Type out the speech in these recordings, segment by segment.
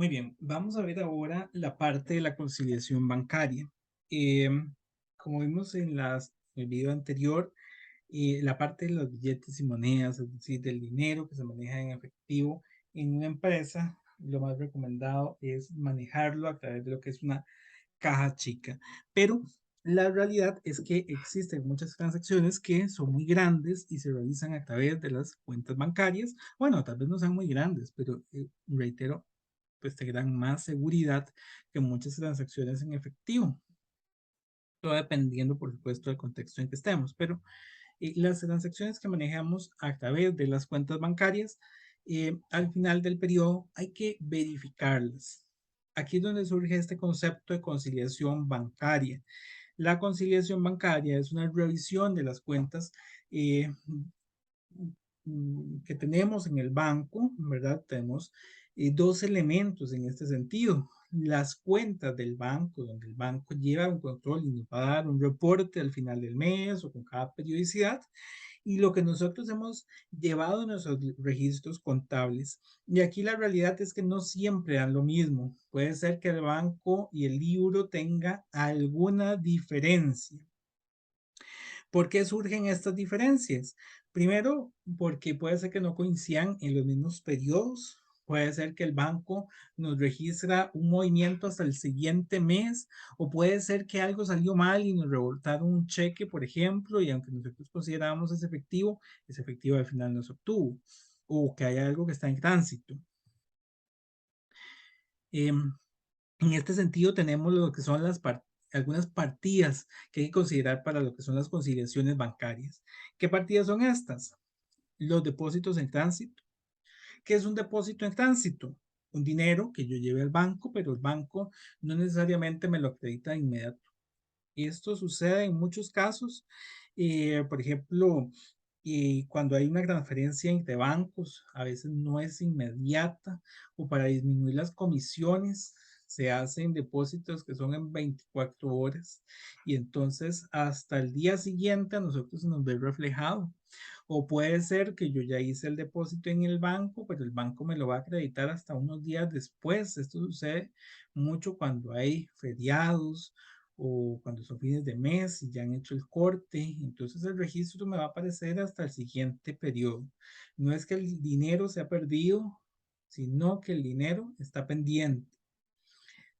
Muy bien, vamos a ver ahora la parte de la conciliación bancaria. Como vimos en el video anterior, la parte de los billetes y monedas, es decir, del dinero que se maneja en efectivo en una empresa, lo más recomendado es manejarlo a través de lo que es una caja chica. Pero la realidad es que existen muchas transacciones que son muy grandes y se realizan a través de las cuentas bancarias. Bueno, tal vez no sean muy grandes, pero reitero, pues te dan más seguridad que muchas transacciones en efectivo. Todo dependiendo, por supuesto, del contexto en que estemos. Pero las transacciones que manejamos a través de las cuentas bancarias, al final del periodo hay que verificarlas. Aquí es donde surge este concepto de conciliación bancaria. La conciliación bancaria es una revisión de las cuentas que tenemos en el banco, ¿verdad? Tenemos dos elementos en este sentido. Las cuentas del banco, donde el banco lleva un control y nos va a dar un reporte al final del mes o con cada periodicidad, y lo que nosotros hemos llevado en nuestros registros contables. Y aquí la realidad es que no siempre dan lo mismo. Puede ser que el banco y el libro tenga alguna diferencia. ¿Por qué surgen estas diferencias? Primero, porque puede ser que no coincidan en los mismos periodos. Puede ser que el banco nos registra un movimiento hasta el siguiente mes, o puede ser que algo salió mal y nos revoltaron un cheque, por ejemplo, y aunque nosotros considerábamos ese efectivo al final no se obtuvo, o que haya algo que está en tránsito. En este sentido, tenemos lo que son algunas partidas que hay que considerar para lo que son las conciliaciones bancarias. ¿Qué partidas son estas? Los depósitos en tránsito. ¿Qué es un depósito en tránsito? Un dinero que yo lleve al banco, pero el banco no necesariamente me lo acredita de inmediato. Esto sucede en muchos casos. Por ejemplo, cuando hay una transferencia entre bancos, a veces no es inmediata, o para disminuir las comisiones se hacen depósitos que son en 24 horas, y entonces hasta el día siguiente a nosotros se nos ve reflejado. O puede ser que yo ya hice el depósito en el banco, pero el banco me lo va a acreditar hasta unos días después. Esto sucede mucho cuando hay feriados o cuando son fines de mes y ya han hecho el corte. Entonces el registro me va a aparecer hasta el siguiente periodo. No es que el dinero se ha perdido, sino que el dinero está pendiente.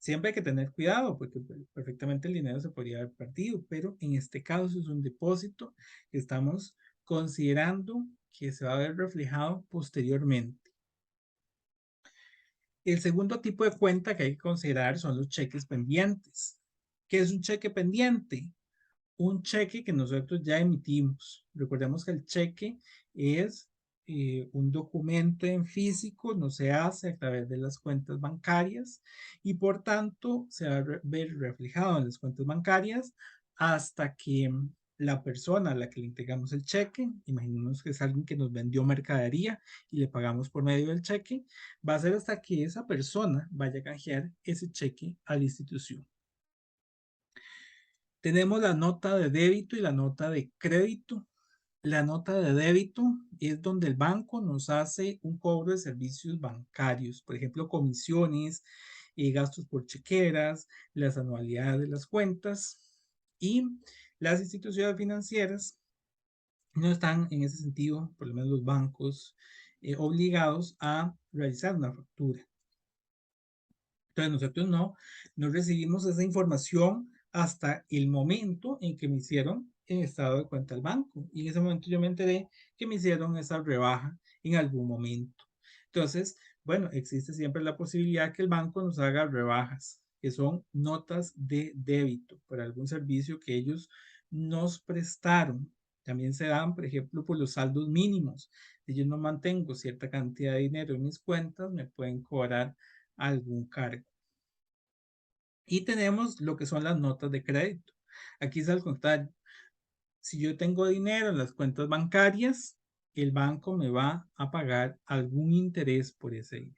Siempre hay que tener cuidado porque perfectamente el dinero se podría haber perdido, pero en este caso es un depósito que estamos considerando que se va a ver reflejado posteriormente. El segundo tipo de cuenta que hay que considerar son los cheques pendientes. ¿Qué es un cheque pendiente? Un cheque que nosotros ya emitimos. Recordemos que el cheque es un documento en físico, no se hace a través de las cuentas bancarias y por tanto se va a ver reflejado en las cuentas bancarias hasta que la persona a la que le entregamos el cheque, imaginemos que es alguien que nos vendió mercadería y le pagamos por medio del cheque, va a ser hasta que esa persona vaya a canjear ese cheque a la institución. Tenemos la nota de débito y la nota de crédito. La nota de débito es donde el banco nos hace un cobro de servicios bancarios, por ejemplo, comisiones, gastos por chequeras, las anualidades de las cuentas, y las instituciones financieras no están en ese sentido, por lo menos los bancos, obligados a realizar una factura. Entonces nosotros no recibimos esa información hasta el momento en que me hicieron el estado de cuenta del banco. Y en ese momento yo me enteré que me hicieron esa rebaja en algún momento. Entonces, bueno, existe siempre la posibilidad que el banco nos haga rebajas, que son notas de débito por algún servicio que ellos nos prestaron. También se dan, por ejemplo, por los saldos mínimos. Si yo no mantengo cierta cantidad de dinero en mis cuentas, me pueden cobrar algún cargo. Y tenemos lo que son las notas de crédito. Aquí es al contrario. Si yo tengo dinero en las cuentas bancarias, el banco me va a pagar algún interés por ese dinero.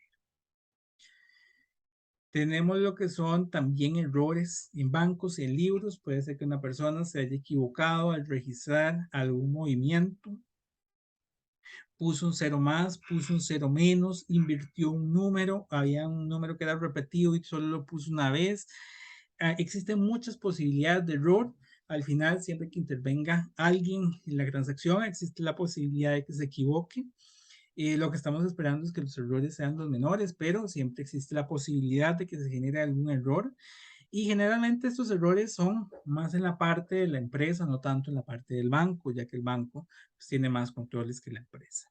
Tenemos lo que son también errores en bancos y en libros. Puede ser que una persona se haya equivocado al registrar algún movimiento puso un cero más, puso un cero menos, invirtió un número, había un número que era repetido y solo lo puso una vez. Existen muchas posibilidades de error. Al final, siempre que intervenga alguien en la transacción, existe la posibilidad de que se equivoque. Lo que estamos esperando es que los errores sean los menores, pero siempre existe la posibilidad de que se genere algún error. Y generalmente estos errores son más en la parte de la empresa, no tanto en la parte del banco, ya que el banco pues, tiene más controles que la empresa.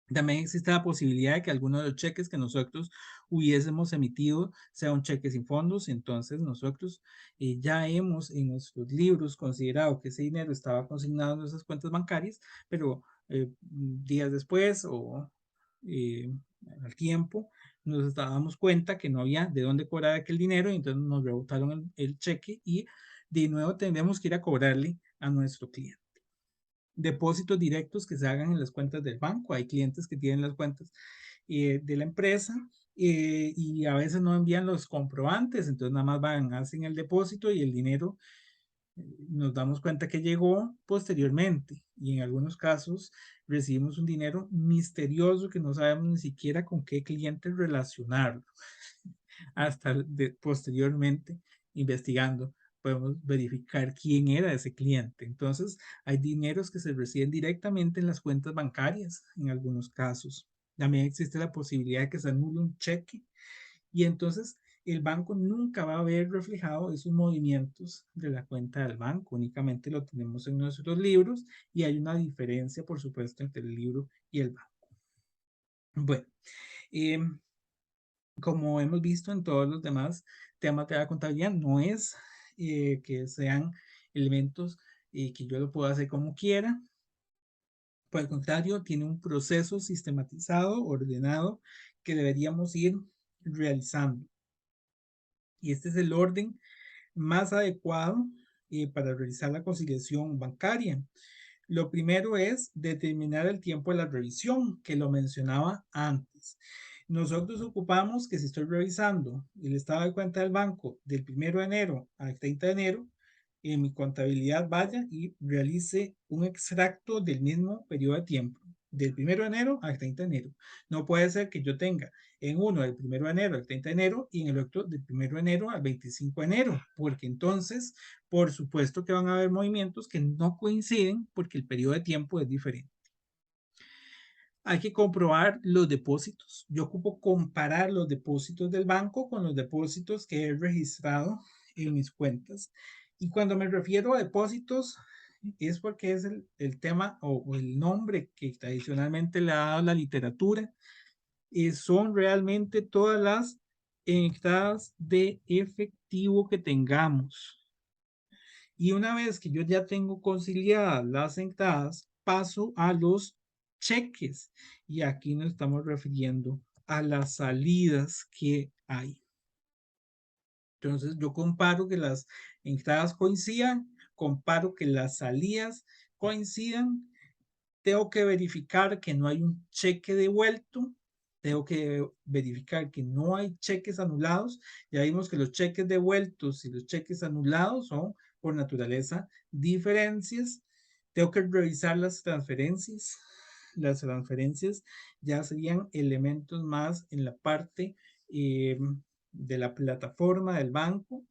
También existe la posibilidad de que alguno de los cheques que nosotros hubiésemos emitido sea un cheque sin fondos. Entonces nosotros ya hemos en nuestros libros considerado que ese dinero estaba consignado en nuestras cuentas bancarias, pero días después o eh, al tiempo nos dábamos cuenta que no había de dónde cobrar aquel dinero y entonces nos rebotaron el cheque y de nuevo tendremos que ir a cobrarle a nuestro cliente. Depósitos directos que se hagan en las cuentas del banco. Hay clientes que tienen las cuentas de la empresa y a veces no envían los comprobantes, entonces nada más van, hacen el depósito y el dinero nos damos cuenta que llegó posteriormente y en algunos casos recibimos un dinero misterioso que no sabemos ni siquiera con qué cliente relacionarlo. Hasta posteriormente investigando podemos verificar quién era ese cliente. Entonces, hay dineros que se reciben directamente en las cuentas bancarias en algunos casos. También existe la posibilidad de que se anule un cheque y entonces el banco nunca va a ver reflejado esos movimientos de la cuenta del banco, únicamente lo tenemos en nuestros libros y hay una diferencia, por supuesto, entre el libro y el banco. Bueno, eh, como hemos visto en todos los demás temas de la contabilidad, no es que sean elementos que yo lo pueda hacer como quiera. Por el contrario, tiene un proceso sistematizado, ordenado, que deberíamos ir realizando. Y este es el orden más adecuado para realizar la conciliación bancaria. Lo primero es determinar el tiempo de la revisión, que lo mencionaba antes. Nosotros ocupamos que si estoy revisando el estado de cuenta del banco del 1 de enero al 30 de enero, en mi contabilidad vaya y realice un extracto del mismo periodo de tiempo, del 1 de enero al 30 de enero. No puede ser que yo tenga en uno del 1 de enero al 30 de enero y en el otro del 1 de enero al 25 de enero, porque entonces, por supuesto que van a haber movimientos que no coinciden porque el periodo de tiempo es diferente. Hay que comprobar los depósitos. Yo ocupo comparar los depósitos del banco con los depósitos que he registrado en mis cuentas. Y cuando me refiero a depósitos, es porque es el tema o el nombre que tradicionalmente le ha dado la literatura. Son realmente todas las entradas de efectivo que tengamos. Y una vez que yo ya tengo conciliadas las entradas, paso a los cheques. Y aquí nos estamos refiriendo a las salidas que hay. Entonces yo comparo que las entradas coincidan, comparo que las salidas coincidan, tengo que verificar que no hay un cheque devuelto, tengo que verificar que no hay cheques anulados. Ya vimos que los cheques devueltos y los cheques anulados son por naturaleza diferencias. Tengo que revisar las transferencias. Las transferencias ya serían elementos más en la parte de la plataforma del banco.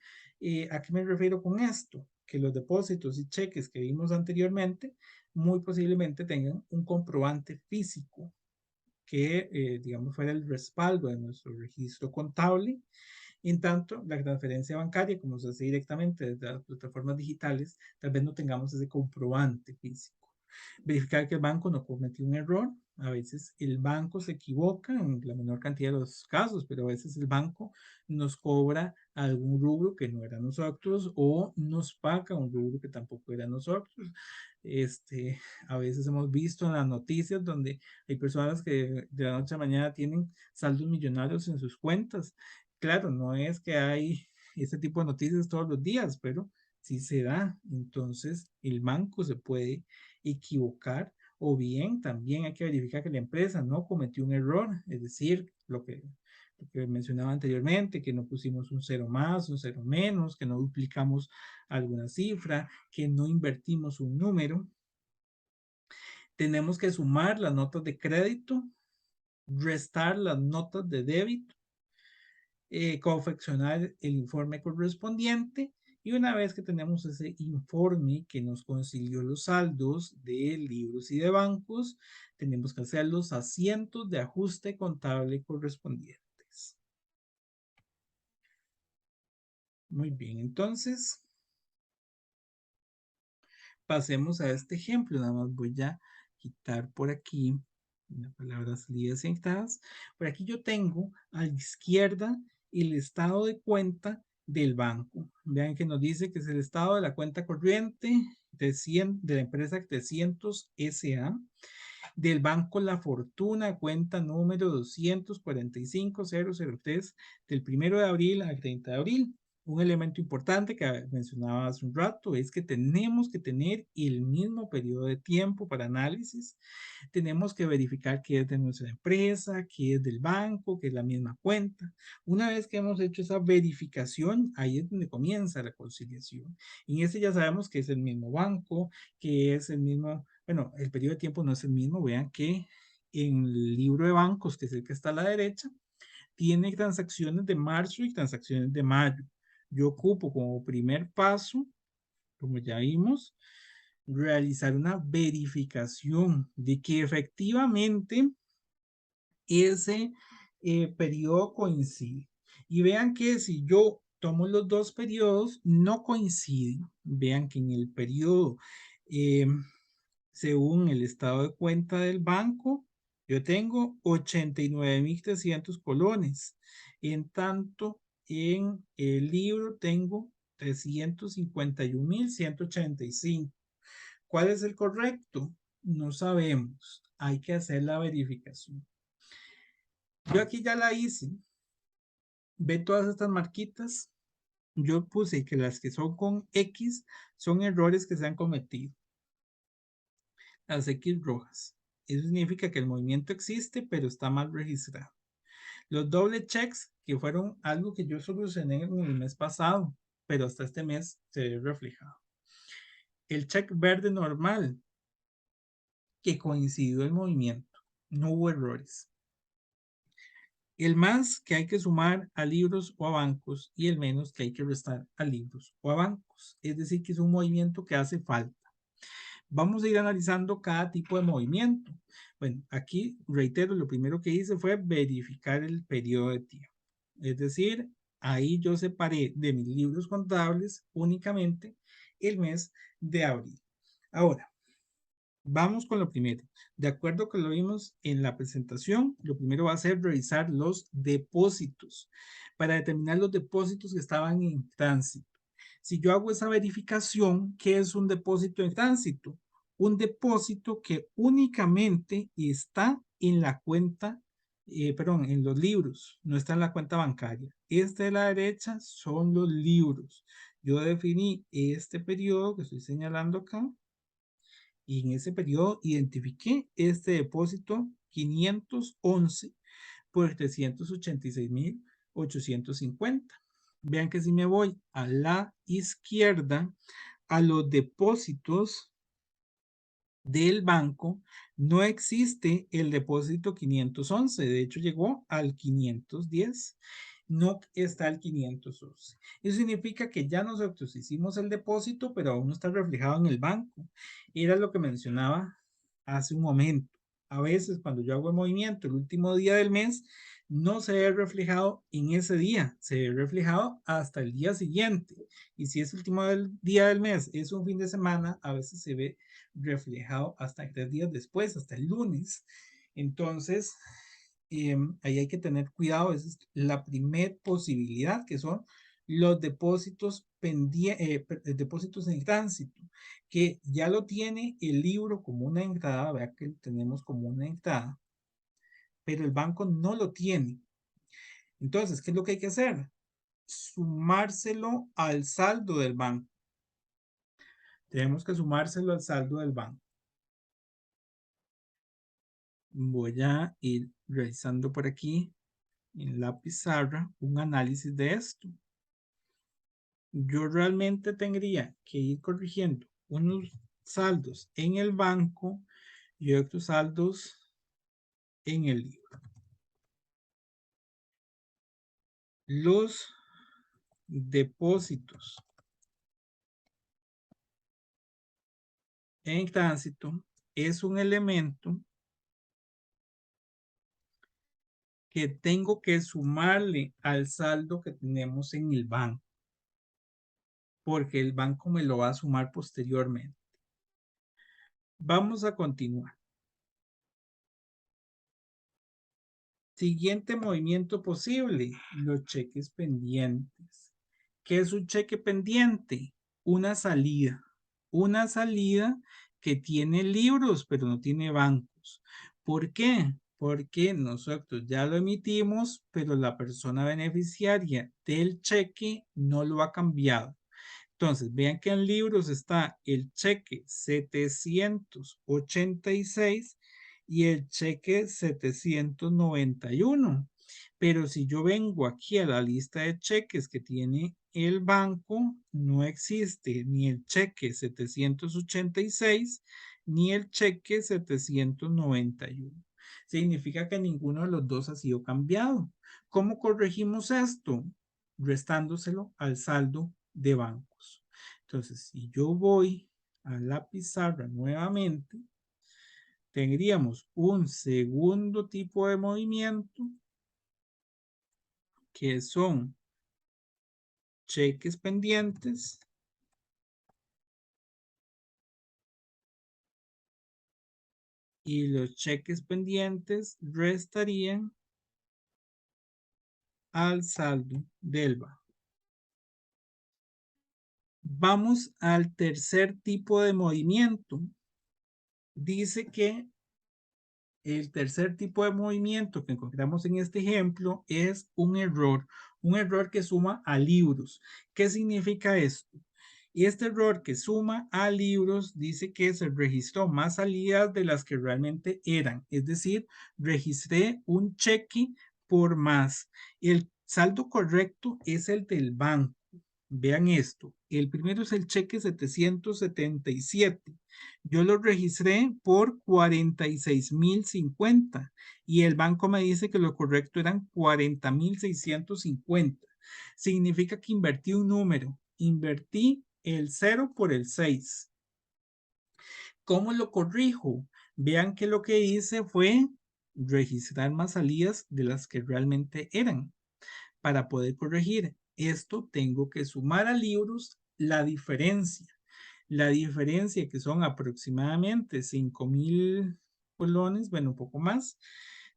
¿A qué me refiero con esto? Que los depósitos y cheques que vimos anteriormente muy posiblemente tengan un comprobante físico que, digamos, fuera el respaldo de nuestro registro contable. En tanto, la transferencia bancaria, como se hace directamente desde las plataformas digitales, tal vez no tengamos ese comprobante físico. Verificar que el banco no cometió un error. A veces el banco se equivoca en la menor cantidad de los casos, pero a veces el banco nos cobra algún rubro que no era nosotros o nos paga un rubro que tampoco era nosotros. A veces hemos visto en las noticias donde hay personas que de la noche a la mañana tienen saldos millonarios en sus cuentas. Claro, no es que hay este tipo de noticias todos los días, pero sí se da. Entonces, el banco se puede equivocar o bien también hay que verificar que la empresa no cometió un error, es decir, lo que mencionaba anteriormente, que no pusimos un cero más, un cero menos, que no duplicamos alguna cifra, que no invertimos un número. Tenemos que sumar las notas de crédito, restar las notas de débito, confeccionar el informe correspondiente, y una vez que tenemos ese informe que nos concilió los saldos de libros y de bancos, tenemos que hacer los asientos de ajuste contable correspondientes. Muy bien, entonces pasemos a este ejemplo. Nada más voy a quitar por aquí la palabra salidas y entradas. Por aquí yo tengo a la izquierda el estado de cuenta del banco. Vean que nos dice que es el estado de la cuenta corriente de la empresa 300 SA, del banco La Fortuna, cuenta número 245.003, del 1 de abril al 30 de abril. Un elemento importante que mencionaba hace un rato es que tenemos que tener el mismo periodo de tiempo para análisis. Tenemos que verificar que es de nuestra empresa, que es del banco, que es la misma cuenta. Una vez que hemos hecho esa verificación, ahí es donde comienza la conciliación. En este ya sabemos que es el mismo banco, que es el mismo, bueno, el periodo de tiempo no es el mismo. Vean que en el libro de bancos, que es el que está a la derecha, tiene transacciones de marzo y transacciones de mayo. Yo ocupo como primer paso, como ya vimos, realizar una verificación de que efectivamente ese periodo coincide. Y vean que si yo tomo los dos periodos, no coinciden. Vean que en el periodo, según el estado de cuenta del banco, yo tengo 89.300 colones. En tanto, en el libro tengo 351.185. ¿Cuál es el correcto? No sabemos. Hay que hacer la verificación. Yo aquí ya la hice. Ve todas estas marquitas. Yo puse que las que son con X son errores que se han cometido. Las X rojas. Eso significa que el movimiento existe, pero está mal registrado. Los doble checks, que fueron algo que yo solucioné en el mes pasado, pero hasta este mes se ve reflejado. El check verde normal, que coincidió el movimiento. No hubo errores. El más que hay que sumar a libros o a bancos, y el menos que hay que restar a libros o a bancos. Es decir, que es un movimiento que hace falta. Vamos a ir analizando cada tipo de movimiento. Bueno, aquí reitero, lo primero que hice fue verificar el periodo de tiempo. Es decir, ahí yo separé de mis libros contables únicamente el mes de abril. Ahora, vamos con lo primero. De acuerdo con lo vimos en la presentación, lo primero va a ser revisar los depósitos para determinar los depósitos que estaban en tránsito. Si yo hago esa verificación, ¿qué es un depósito en tránsito? Un depósito que únicamente está en la cuenta, perdón, en los libros, no está en la cuenta bancaria. Este de la derecha son los libros. Yo definí este periodo que estoy señalando acá, y en ese periodo identifiqué este depósito 511 por 386.850. Vean que si me voy a la izquierda, a los depósitos del banco, no existe el depósito 511. De hecho, llegó al 510. No está el 511. Eso significa que ya nosotros hicimos el depósito, pero aún no está reflejado en el banco. Era lo que mencionaba hace un momento. A veces cuando yo hago el movimiento el último día del mes, no se ve reflejado en ese día, se ve reflejado hasta el día siguiente. Y si es el último día del mes, es un fin de semana, a veces se ve reflejado hasta 3 días después, hasta el lunes. Entonces, ahí hay que tener cuidado. Esa es la primer posibilidad, que son los depósitos depósitos en tránsito, que ya lo tiene el libro como una entrada. Vea que tenemos como una entrada, pero el banco no lo tiene. Entonces, ¿qué es lo que hay que hacer? Sumárselo al saldo del banco. Tenemos que sumárselo al saldo del banco. Voy a ir realizando por aquí en la pizarra un análisis de esto. Yo realmente tendría que ir corrigiendo unos saldos en el banco y otros saldos en el libro. Los depósitos en tránsito es un elemento que tengo que sumarle al saldo que tenemos en el banco, porque el banco me lo va a sumar posteriormente. Vamos a continuar. Siguiente movimiento posible, los cheques pendientes. ¿Qué es un cheque pendiente? Una salida. Una salida que tiene libros, pero no tiene bancos. ¿Por qué? Porque nosotros ya lo emitimos, pero la persona beneficiaria del cheque no lo ha cambiado. Entonces, vean que en libros está el cheque 786 y el cheque 791. Pero si yo vengo aquí a la lista de cheques que tiene el banco, no existe ni el cheque 786 ni el cheque 791. Significa que ninguno de los dos ha sido cambiado. ¿Cómo corregimos esto? Restándoselo al saldo de bancos. Entonces, si yo voy a la pizarra nuevamente, tendríamos un segundo tipo de movimiento que son cheques pendientes y los cheques pendientes restarían al saldo del banco. Vamos al tercer tipo de movimiento. Dice que el tercer tipo de movimiento que encontramos en este ejemplo es un error que suma a libros. ¿Qué significa esto? Y este error que suma a libros dice que se registró más salidas de las que realmente eran, es decir, registré un cheque por más. El saldo correcto es el del banco. Vean esto, el primero es el cheque 777. Yo lo registré por 46,050 y el banco me dice que lo correcto eran 40,650. Significa que invertí un número, invertí el 0 por el 6. ¿Cómo lo corrijo? Vean que lo que hice fue registrar más salidas de las que realmente eran. Para poder corregir esto, tengo que sumar a libros la diferencia. La diferencia que son aproximadamente 5,000 colones, bueno, un poco más,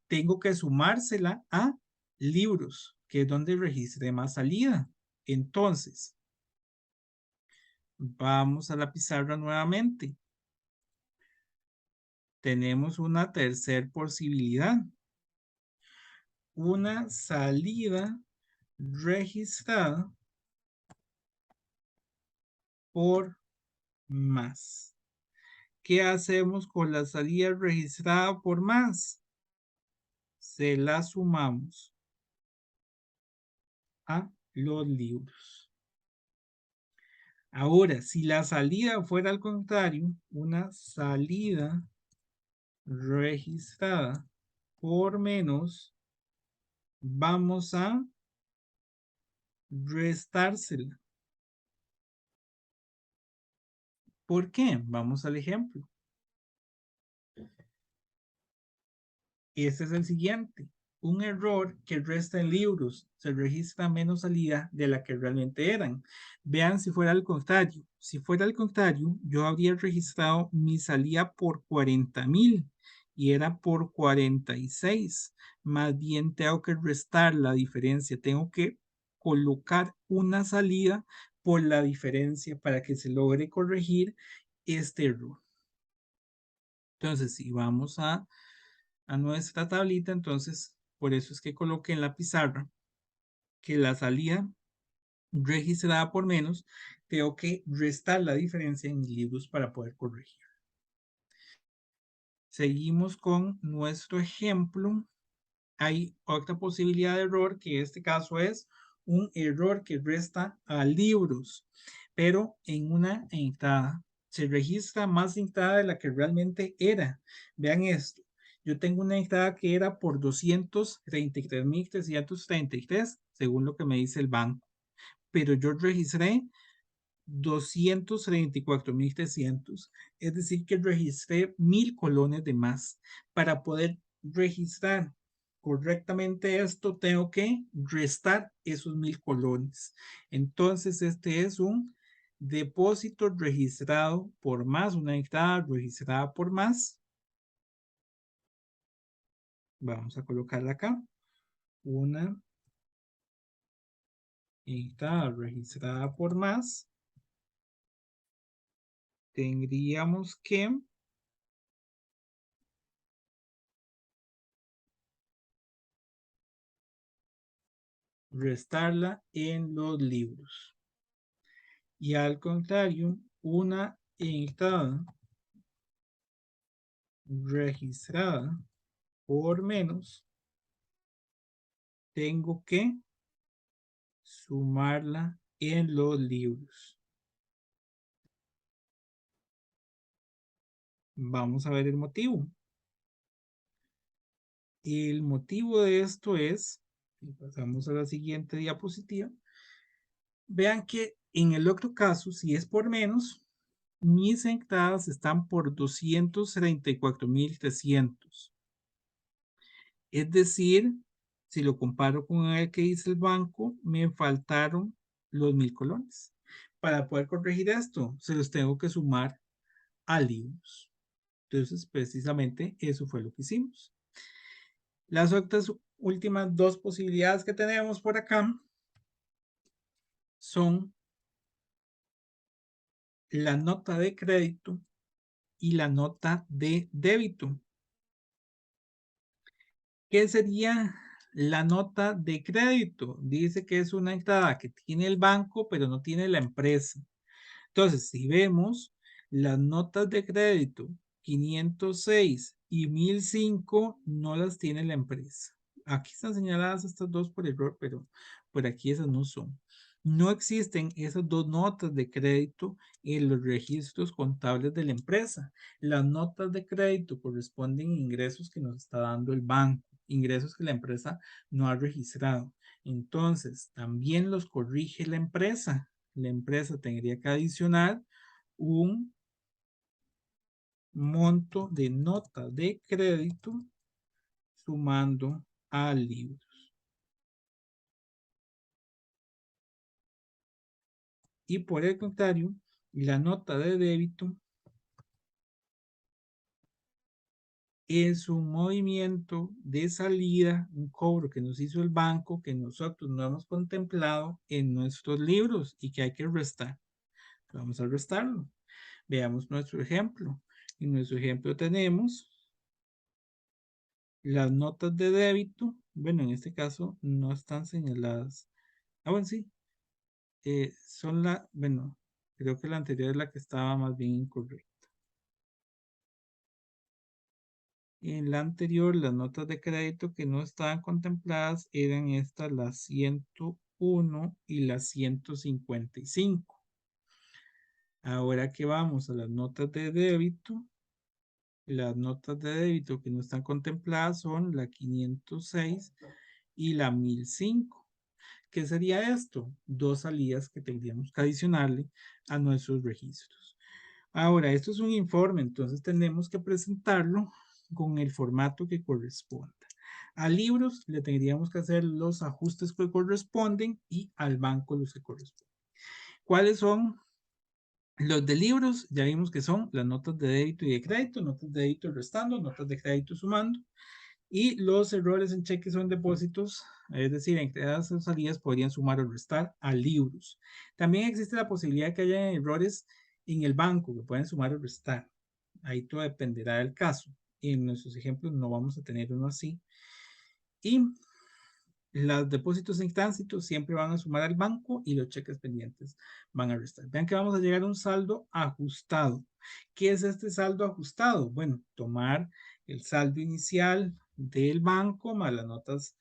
tengo que sumársela a libros, que es donde registré más salida. Entonces, vamos a la pizarra nuevamente. Tenemos una tercera posibilidad. Una salida registrada por más. ¿Qué hacemos con la salida registrada por más? Se la sumamos a los libros. Ahora, si la salida fuera al contrario, una salida registrada por menos, vamos a restársela. ¿Por qué? Vamos al ejemplo. Este es el siguiente. Un error que resta en libros. Se registra menos salida de la que realmente eran. Vean si fuera al contrario. Si fuera al contrario, yo habría registrado mi salida por 40,000 y era por 46. Más bien tengo que restar la diferencia. Tengo que colocar una salida por la diferencia para que se logre corregir este error. Entonces, si vamos a nuestra tablita, entonces por eso es que coloqué en la pizarra que la salida registrada por menos, tengo que restar la diferencia en mis libros para poder corregir. Seguimos con nuestro ejemplo. Hay otra posibilidad de error que en este caso es un error que resta a libros, pero en una entrada. se registra más entrada de la que realmente era. Vean esto. Yo tengo una entrada que era por 233.333, según lo que me dice el banco, pero yo registré 234.300, es decir, que registré 1.000 colones de más. Para poder registrar correctamente esto, tengo que restar esos 1.000 colones. Entonces, este es un depósito registrado por más, una entrada registrada por más. Vamos a colocarla acá. Una entrada registrada por más. Tendríamos que restarla en los libros. Y al contrario, una entrada registrada por menos, tengo que sumarla en los libros. Vamos a ver el motivo. El motivo de esto es, y pasamos a la siguiente diapositiva, vean que en el otro caso, si es por menos, mis entradas están por 234.300. Es decir, si lo comparo con el que dice el banco, me faltaron los 1.000 colones. Para poder corregir esto, se los tengo que sumar a libros. Entonces, precisamente eso fue lo que hicimos. Las otras últimas dos posibilidades que tenemos por acá son la nota de crédito y la nota de débito. ¿Qué sería la nota de crédito? Dice que es una entrada que tiene el banco, pero no tiene la empresa. Entonces, si vemos las notas de crédito 506 y 1005, no las tiene la empresa. Aquí están señaladas estas dos por error, pero por aquí esas no son. No existen esas dos notas de crédito en los registros contables de la empresa. Las notas de crédito corresponden a ingresos que nos está dando el banco, ingresos que la empresa no ha registrado. Entonces, también los corrige la empresa. La empresa tendría que adicionar un monto de nota de crédito sumando al libro. Y por el contrario, la nota de débito es un movimiento de salida, un cobro que nos hizo el banco que nosotros no hemos contemplado en nuestros libros y que hay que restar. Vamos a restarlo. Veamos nuestro ejemplo. En nuestro ejemplo tenemos las notas de débito. Bueno, en este caso no están señaladas. Ah, bueno, sí. Son bueno, creo que la anterior es la que estaba más bien incorrecta. En la anterior, las notas de crédito que no estaban contempladas eran estas, las 101 y las 155. Ahora que vamos a las notas de débito, las notas de débito que no están contempladas son la 506 y la 1005. ¿Qué sería esto? Dos salidas que tendríamos que adicionarle a nuestros registros. Ahora, esto es un informe, entonces tenemos que presentarlo con el formato que corresponda. A libros le tendríamos que hacer los ajustes que corresponden y al banco los que corresponden. ¿Cuáles son los de libros? Ya vimos que son las notas de débito y de crédito, notas de débito restando, notas de crédito sumando. Y los errores en cheques o en depósitos, es decir, en entradas o salidas, podrían sumar o restar a libros. También existe la posibilidad de que haya errores en el banco que pueden sumar o restar. Ahí todo dependerá del caso. En nuestros ejemplos no vamos a tener uno así. Y los depósitos en tránsito siempre van a sumar al banco y los cheques pendientes van a restar. Vean que vamos a llegar a un saldo ajustado. ¿Qué es este saldo ajustado? Bueno, tomar el saldo inicial del banco más las notas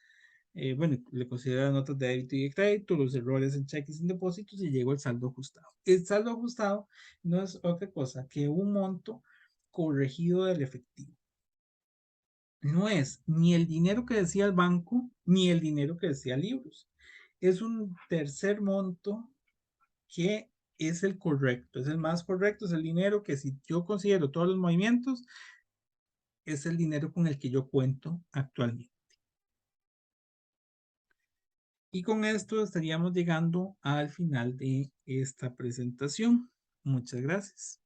bueno, le considera notas de débito y de crédito, los errores en cheques y depósitos y llegó el saldo ajustado. El saldo ajustado no es otra cosa que un monto corregido del efectivo. No es ni el dinero que decía el banco ni el dinero que decía libros. Es un tercer monto que es el correcto, es el más correcto, es el dinero que si yo considero todos los movimientos, es el dinero con el que yo cuento actualmente. Y con esto estaríamos llegando al final de esta presentación. Muchas gracias.